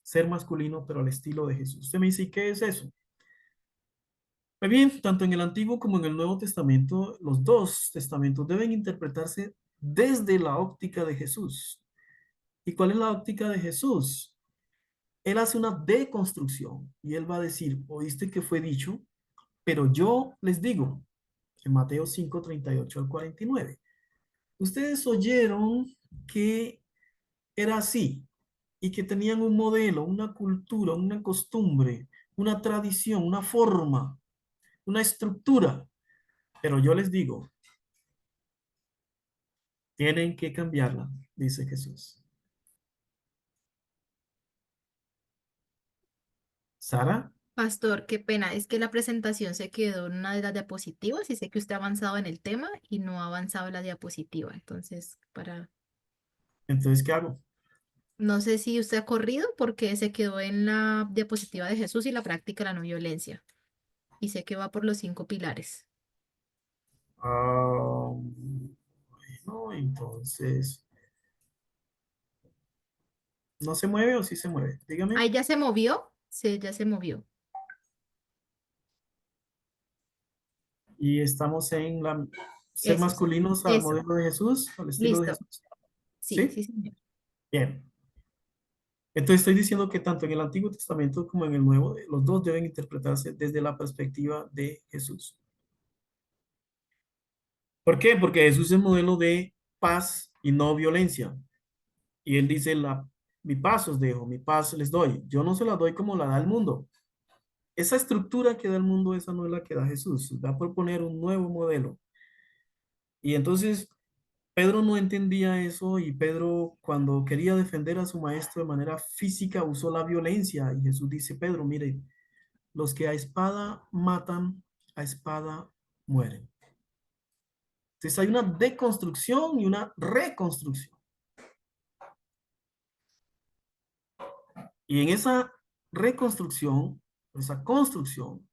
Ser masculino, pero al estilo de Jesús. Usted me dice, ¿y qué es eso? Pues bien, tanto en el Antiguo como en el Nuevo Testamento, los dos testamentos deben interpretarse desde la óptica de Jesús. ¿Y cuál es la óptica de Jesús? Él hace una deconstrucción y él va a decir, oíste que fue dicho, pero yo les digo, en Mateo 5, 38 al 49, ustedes oyeron que era así y que tenían un modelo, una cultura, una costumbre, una tradición, una forma, una estructura, pero yo les digo, tienen que cambiarla, dice Jesús. Sara, Pastor, qué pena, es que la presentación se quedó en una de las diapositivas y sé que usted ha avanzado en el tema y no ha avanzado en la diapositiva. Entonces, entonces, ¿qué hago? no sé si usted ha corrido porque se quedó en la diapositiva de Jesús y la práctica de la no violencia. Y sé que va por los 5 pilares. Bueno, entonces, ¿no se mueve o sí se mueve? Dígame. Ahí ya se movió, sí, ya se movió. Y estamos en ser Eso, sí. masculinos al Eso, modelo de Jesús, al estilo de listo. Jesús. Sí, ¿Sí? sí, señor. Bien. Entonces estoy diciendo que tanto en el Antiguo Testamento como en el Nuevo, los dos deben interpretarse desde la perspectiva de Jesús. ¿Por qué? Porque Jesús es el modelo de paz y no violencia. Y él dice, mi paz os dejo, mi paz les doy. Yo no se la doy como la da el mundo. Esa estructura que da el mundo, esa no es la que da Jesús. Va a proponer un nuevo modelo. Y entonces Pedro no entendía eso y Pedro cuando quería defender a su maestro de manera física usó la violencia. Y Jesús dice, Pedro, mire, los que a espada matan, a espada mueren. Entonces hay una deconstrucción y una reconstrucción. Y en esa reconstrucción, esa construcción,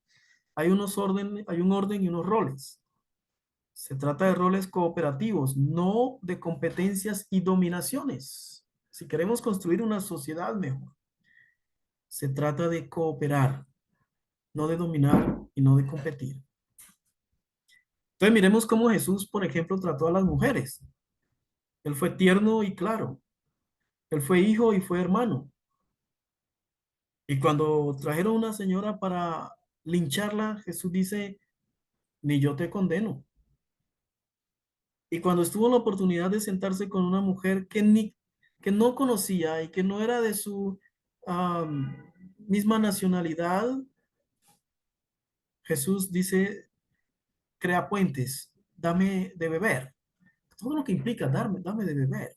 hay un orden y unos roles. Se trata de roles cooperativos, no de competencias y dominaciones. Si queremos construir una sociedad mejor, se trata de cooperar, no de dominar y no de competir. Entonces miremos cómo Jesús, por ejemplo, trató a las mujeres. Él fue tierno y claro. Él fue hijo y fue hermano. Y cuando trajeron una señora para lincharla, Jesús dice, ni yo te condeno. Y cuando estuvo la oportunidad de sentarse con una mujer que no conocía y que no era de su misma nacionalidad, Jesús dice, crea puentes, dame de beber. Todo lo que implica dame de beber.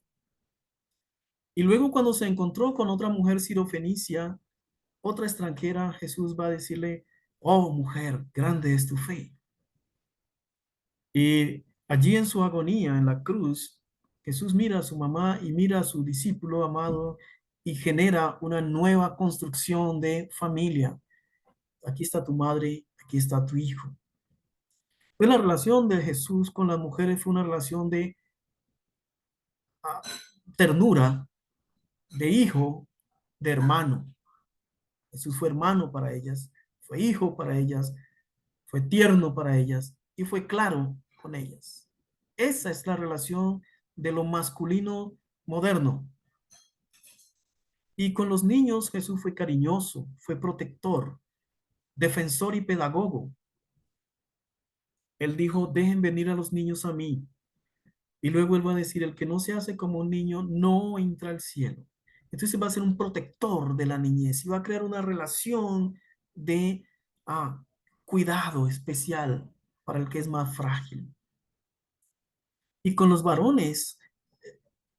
Y luego cuando se encontró con otra mujer sirofenicia, otra extranjera, Jesús va a decirle, oh mujer, grande es tu fe. Y allí en su agonía, en la cruz, Jesús mira a su mamá y mira a su discípulo amado y genera una nueva construcción de familia. Aquí está tu madre, aquí está tu hijo. Pues la relación de Jesús con las mujeres fue una relación de ternura, de hijo, de hermano. Jesús fue hermano para ellas, fue hijo para ellas, fue tierno para ellas y fue claro con ellas. Esa es la relación de lo masculino moderno. Y con los niños Jesús fue cariñoso, fue protector, defensor y pedagogo. Él dijo, dejen venir a los niños a mí. Y luego él va a decir, el que no se hace como un niño no entra al cielo. Entonces va a ser un protector de la niñez y va a crear una relación de cuidado especial para el que es más frágil. Y con los varones,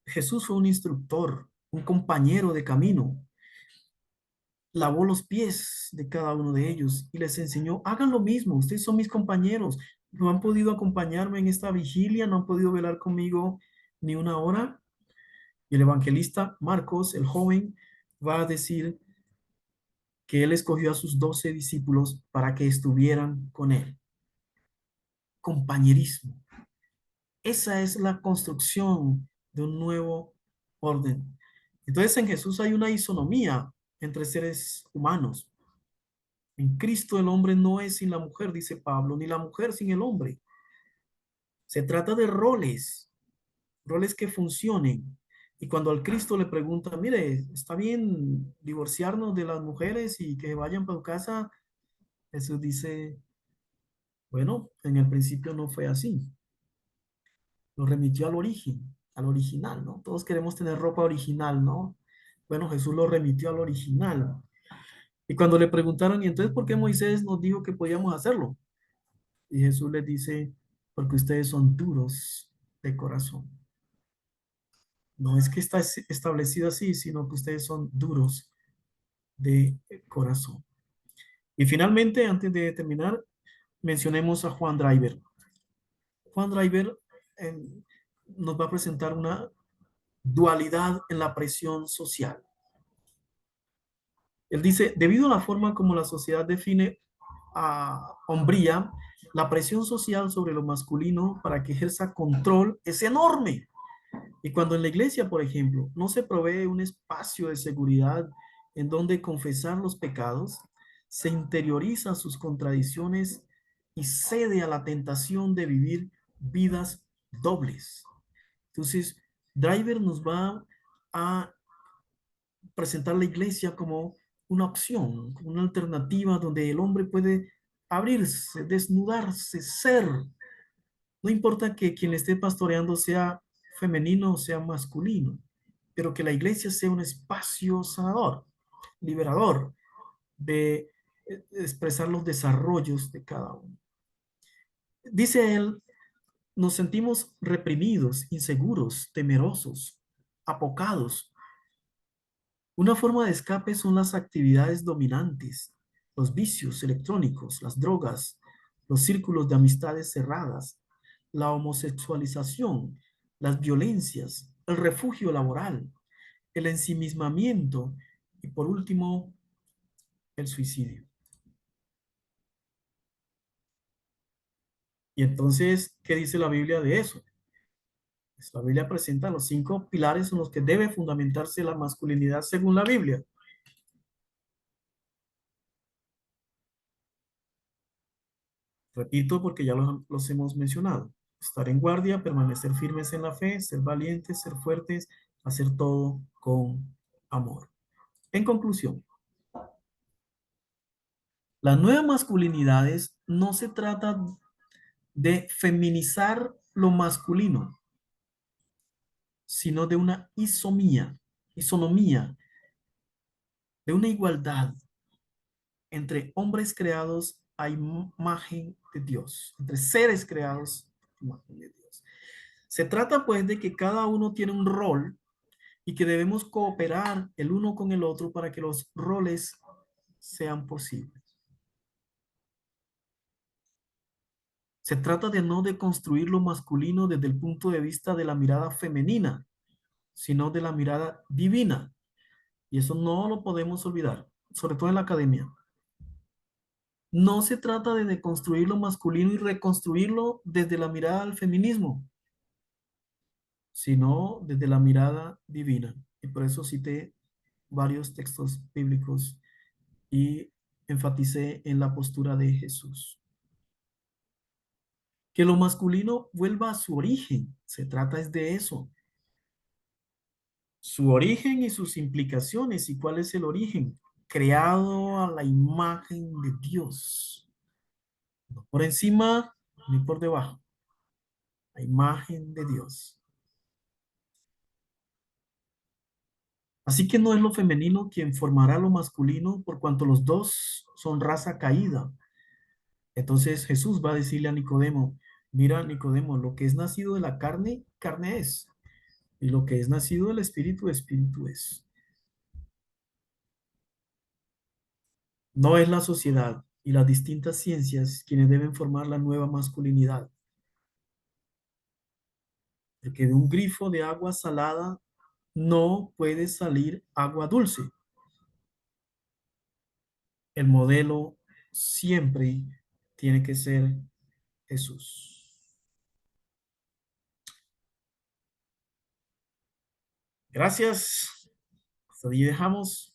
Jesús fue un instructor, un compañero de camino. Lavó los pies de cada uno de ellos y les enseñó, hagan lo mismo, ustedes son mis compañeros, no han podido acompañarme en esta vigilia, no han podido velar conmigo ni una hora. Y el evangelista Marcos, el joven, va a decir que él escogió a sus 12 discípulos para que estuvieran con él. Compañerismo. Esa es la construcción de un nuevo orden. Entonces en Jesús hay una isonomía entre seres humanos. En Cristo el hombre no es sin la mujer, dice Pablo, ni la mujer sin el hombre. Se trata de roles, roles que funcionen. Y cuando al Cristo le pregunta, mire, ¿está bien divorciarnos de las mujeres y que vayan para tu casa? Jesús dice, bueno, en el principio no fue así. Lo remitió al origen, al original, ¿no? Todos queremos tener ropa original, ¿no? Bueno, Jesús lo remitió al original. Y cuando le preguntaron, ¿y entonces por qué Moisés nos dijo que podíamos hacerlo? Y Jesús les dice, porque ustedes son duros de corazón. No es que está establecido así, sino que ustedes son duros de corazón. Y finalmente, antes de terminar, mencionemos a Juan Driver. Juan Driver nos va a presentar una dualidad en la presión social. Él dice, debido a la forma como la sociedad define a hombría, la presión social sobre lo masculino para que ejerza control es enorme. Y cuando en la iglesia, por ejemplo, no se provee un espacio de seguridad en donde confesar los pecados, se interioriza sus contradicciones y cede a la tentación de vivir vidas dobles. Entonces, Driver nos va a presentar la iglesia como una opción, como una alternativa donde el hombre puede abrirse, desnudarse, ser. No importa que quien le esté pastoreando sea femenino o sea masculino, pero que la iglesia sea un espacio sanador, liberador, de expresar los desarrollos de cada uno. Dice él, nos sentimos reprimidos, inseguros, temerosos, apocados. Una forma de escape son las actividades dominantes, los vicios electrónicos, las drogas, los círculos de amistades cerradas, la homosexualización, las violencias, el refugio laboral, el ensimismamiento y por último, el suicidio. Y entonces, ¿qué dice la Biblia de eso? Pues la Biblia presenta los 5 pilares en los que debe fundamentarse la masculinidad según la Biblia. Repito porque ya los hemos mencionado. Estar en guardia, permanecer firmes en la fe, ser valientes, ser fuertes, hacer todo con amor. En conclusión, las nuevas masculinidades no se trata de feminizar lo masculino, sino de una isonomía, de una igualdad entre hombres creados a imagen de Dios, entre seres creados a imagen de Dios. Se trata pues de que cada uno tiene un rol y que debemos cooperar el uno con el otro para que los roles sean posibles. Se trata de no deconstruir lo masculino desde el punto de vista de la mirada femenina, sino de la mirada divina. Y eso no lo podemos olvidar, sobre todo en la academia. No se trata de deconstruir lo masculino y reconstruirlo desde la mirada del feminismo, sino desde la mirada divina. Y por eso cité varios textos bíblicos y enfaticé en la postura de Jesús. Que lo masculino vuelva a su origen. Se trata es de eso. Su origen y sus implicaciones. ¿Y cuál es el origen? Creado a la imagen de Dios. No por encima ni por debajo. La imagen de Dios. Así que no es lo femenino quien formará lo masculino por cuanto los dos son raza caída. Entonces Jesús va a decirle a Nicodemo, mira Nicodemo, lo que es nacido de la carne, carne es. Y lo que es nacido del espíritu, espíritu es. No es la sociedad y las distintas ciencias quienes deben formar la nueva masculinidad. Porque de un grifo de agua salada no puede salir agua dulce. El modelo siempre tiene que ser Jesús. Gracias. Hasta ahí dejamos.